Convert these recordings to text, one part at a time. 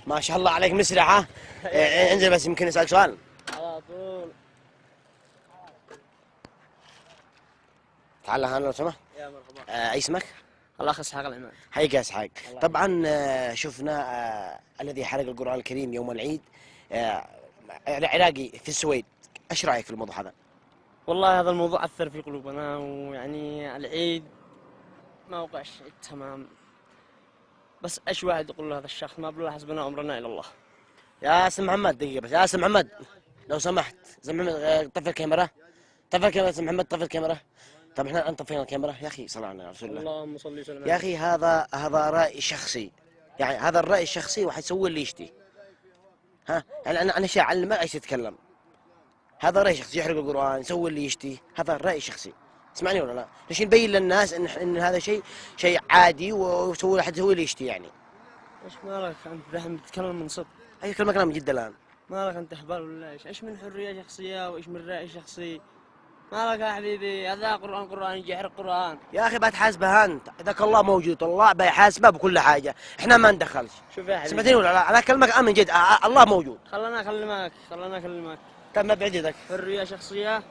ما شاء الله عليك مسرع ها. انزل بس يمكن اسالك سؤال. على طول. تعال هنا لو سمحت. يا مرحبا. اي اسمك؟ الاخ اسحاق العماد. حيك يا اسحاق. طبعا شفنا الذي حرق القرآن الكريم يوم العيد، عراقي في السويد. ايش رايك في الموضوع هذا؟ والله هذا الموضوع اثر في قلوبنا، ويعني العيد ما وقعش عيد تمام، بس ايش واحد يقول له هذا الشخص ما بالله حسبنا امرنا الى الله. يا سي محمد دقيقه بس، يا سي محمد لو سمحت، سي محمد طفي الكاميرا، طفي الكاميرا سي محمد، طفي الكاميرا. طب احنا طفينا الكاميرا يا اخي، صل على رسول الله. اللهم صل وسلم. يا اخي هذا راي شخصي، يعني هذا الراي الشخصي واحد يسوي اللي يشتي. ها يعني انا شيء اعلمه ايش يتكلم. هذا راي شخصي، يحرق القرآن، يسوي اللي يشتي، هذا راي شخصي. تسمعني ولا لا؟ ليش نبين للناس ان هذا شيء عادي، ويسوي احد يسوي اللي يشتي يعني. ايش مالك انت دحين بتتكلم من صدق؟ اي كلام جدا الان. مالك انت هبال ولا ايش من حريه شخصيه وايش من راي شخصي؟ مالك يا حبيبي؟ هذا قرآن يجي يحرق قرآن. يا اخي بتحاسبه انت، ذاك الله موجود، الله بيحاسبه بكل حاجه، احنا ما ندخلش. شوف يا حبيبي، سمعتني ولا لا؟ انا اكلمك من جد، الله موجود. خلنا اكلمك. طب ما بعد يدك. حريه شخصيه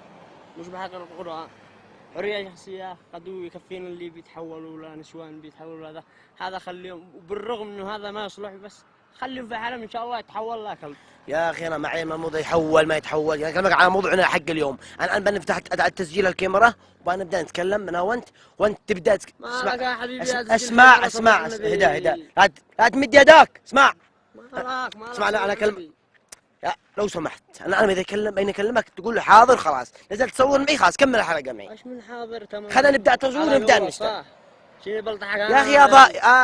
مش بحق القرآن. حريه شخصيه قد يكفينا اللي بيتحولوا لنسوان بيتحولوا هذا خليهم، وبالرغم انه هذا ما يصلح، بس خليهم في حالهم ان شاء الله يتحول لا كلب. يا اخي انا معي الموضوع يحول ما يتحول، يعني اكلمك على موضوعنا حق اليوم. انا بنفتح تسجيل الكاميرا وبنبدا نتكلم انا وانت تبدا اسمع يا حبيبي، اسمع هدا لا تمد يدك. اسمع انا اكلم. لو سمحت انا اذا بين اكلمك تقول له حاضر، خلاص نزلت تصور معي، خلاص كمل الحلقه معي. ايش من حاضر؟ تمام خلينا نبدا تصوير ونبدا نشتغل. شيء بلطحك يا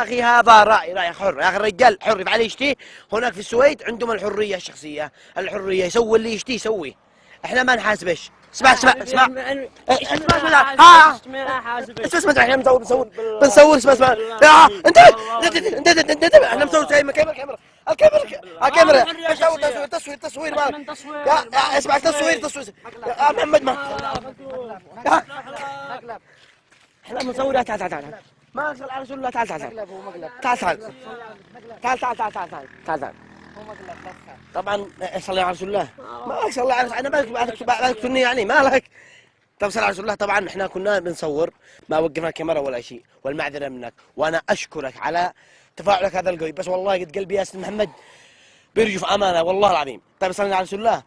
اخي هذا راي حر، يا اخي الرجال حر يفعل يشتي. هناك في السويد عندهم الحريه الشخصيه، الحريه يسوي اللي يشتي يسوي، احنا ما نحاسبش. اسمع اسمع احنا بنصور اسمع انت احنا بنصور زي ما الكاميرا تصوير اسمع تصوير يا محمد ما احنا بنصور. تعال ما صل على رسول الله. تعال طبعا صلي على رسول الله. ما صلي على انا بالك تني يعني مالك. طب صلي على رسول الله. طبعا احنا كنا بنصور، ما وقفنا الكاميرا ولا شيء، والمعذره منك، وانا اشكرك على تفاعلك هذا القوي، بس والله قد قلبي يا سيد محمد بيرجف امانه والله العظيم. طيب صلي على رسول الله.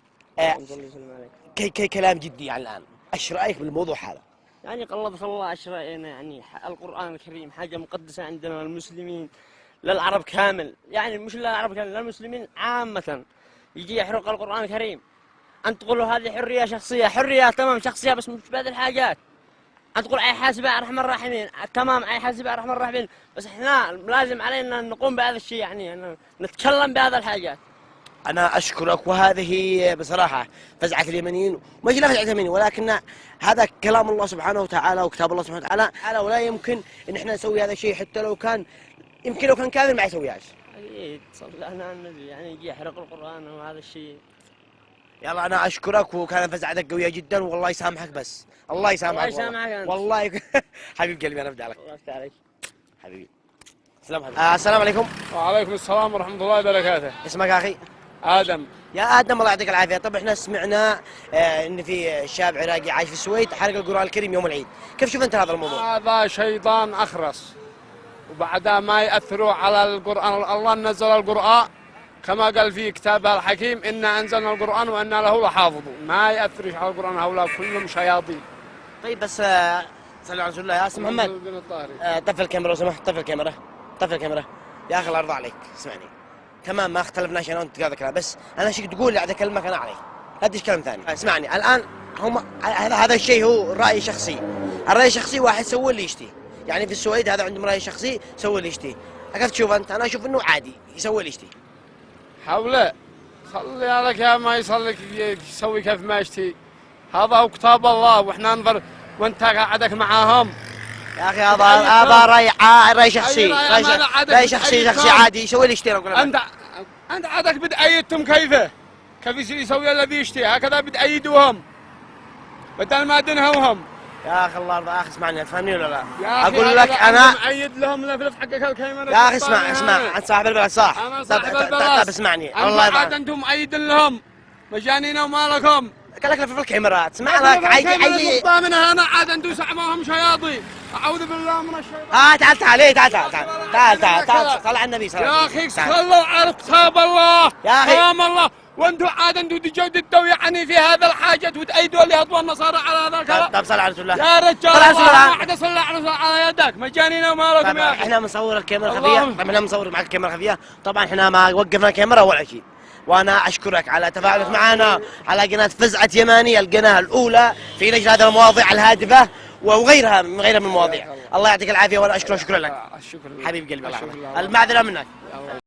كلام جدي يعني الان، ايش رايك بالموضوع هذا؟ يعني قلبك الله ايش راينا؟ يعني القرآن الكريم حاجة مقدسة عندنا المسلمين، للعرب كامل، يعني مش للعرب كامل، للمسلمين عامة. يجي يحرق القرآن الكريم، أنت تقولوا هذه حرية شخصية، حرية تمام شخصية، بس مش بهذه الحاجات. أنت تقول أي حاسب أرحم الراحمين، تمام أي حاسب أرحم الراحمين، بس إحنا لازم علينا نقوم بهذا الشيء، يعني نتكلم بهذا الحاجات. أنا أشكرك، وهذه بصراحة فزعة اليمنيين، مش لا فزعة اليمنيين، ولكن هذا كلام الله سبحانه وتعالى وكتاب الله سبحانه وتعالى، ولا يمكن إن إحنا نسوي هذا الشيء، حتى لو كان يمكن لو كان كافر ما يسويهاش. أكيد صلى على النبي، يعني يجي يحرق القرآن وهذا الشيء. يلا أنا أشكرك، وكان فزعتك قوية جدا، والله يسامحك، بس الله يسامحك. الله يسامحك أنت. والله حبيب قلبي أنا بدي لك. الله يفتح عليك حبيبي. السلام عليكم. وعليكم السلام ورحمة الله وبركاته. اسمك يا أخي؟ آدم. يا آدم الله يعطيك العافية. طب احنا سمعنا إن في شاب عراقي عايش في السويد حرق القرآن الكريم يوم العيد، كيف شوف أنت هذا الموضوع؟ هذا شيطان أخرس، وبعدها ما يأثروا على القرآن. الله نزل القرآن كما قال في كتابه الحكيم: إنا أنزلنا القرآن وإنا له لحافظون. ما يأثرش على القرآن، هؤلاء كلهم شياطين. طيب بس صلى على رسول الله. يا سي محمد طفي الكاميرا لو سمحت، طفي الكاميرا يا أخي الله يرضى عليك. اسمعني تمام، ما اختلفناش انا وانت هذا الكلام، بس انا شيء تقول اللي قاعد اكلمك انا عليه، لا تدش كلام ثاني. اسمعني الان، هم هذا الشيء هو راي شخصي، الراي الشخصي واحد يسوي اللي يشتي، يعني في السويد هذا عندهم راي شخصي يسوي اللي يشتي. كيف تشوف انت؟ انا اشوف انه عادي يسوي اللي يشتي. حوله صلي عليك يا ما يصلي يسوي كيف ما يشتي، هذا هو كتاب الله، واحنا ننظر وانت قاعدك معاهم. يا اخي هذا راي شخصي، راي شخصي عادي يسوي اللي يشتي. انت عادك بتأيدتم كيف يسوي الذي يشتي، هكذا بتأيدوهم بدل ما تنهوهم. يا اخي الله يرضى، يا اخي اسمعني تفهمني ولا لا؟ يا أخي اقول لك انا معيد لهم لفلف حقك الكاميرا. يا اخي اسمع انت صاحب البلد صح؟ انا صاحب البلد. طب اسمعني الله يرضى. انتم مؤيد لهم مجانين وما لكم. قال لك لف الكاميرات اسمع لك عي منها انا عاد انتم سعموهم شياطين. اعوذ بالله من الشيطان. تعال صل على النبي صلى الله عليه وسلم. يا اخي صلوا على كتاب الله يا أخي. كلام الله، وانتم عاد انتم تجوا يعني في هذا الحاجة وتأيدوا اللي هطوا النصارى على هذا الكلام. طب صل على رسول الله. يا رجال صل على رسول الله. ما عاد صلى على رسول على يدك مجانين وما لكم يا اخي. احنا بنصور الكاميرا الخفيه، طبعا احنا بنصور معك الكاميرا الخفيه، طبعا احنا ما وقفنا الكاميرا ولا شيء. وانا اشكرك على تفاعلك معنا على قناه فزعه يماني، القناه الاولى في نشر هذه المواضيع الهادفه وغيرها من المواضيع. الله يعطيك العافيه وانا اشكرك شكرا لك. الشكر حبيب قلبي الله يحفظك. المعذره منك.